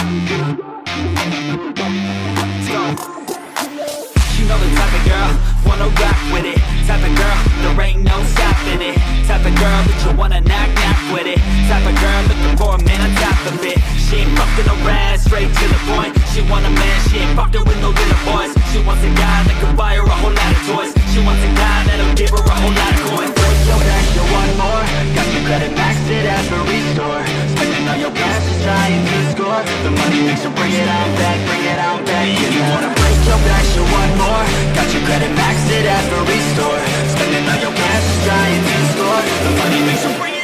You know the type of girl, wanna rock with it. Type of girl, there ain't no stopping it. Type of girl that you wanna knock with it. Type of girl looking for a man on top of it. She ain't fucking around, straight to the point. She want a man, she ain't fucking with no little boys. She wants a guy that can buy her a whole lot of toys. She wants a guy that'll give her a whole lot of coins. Break your back, you want more. Got your credit maxed at every store. Spending all your cash just trying to score. The money makes you bring it on back, bring it on back. If you wanna break your back, you want more. Got your credit maxed at every store. Spending all your cash just trying to score. The money makes you bring it on back.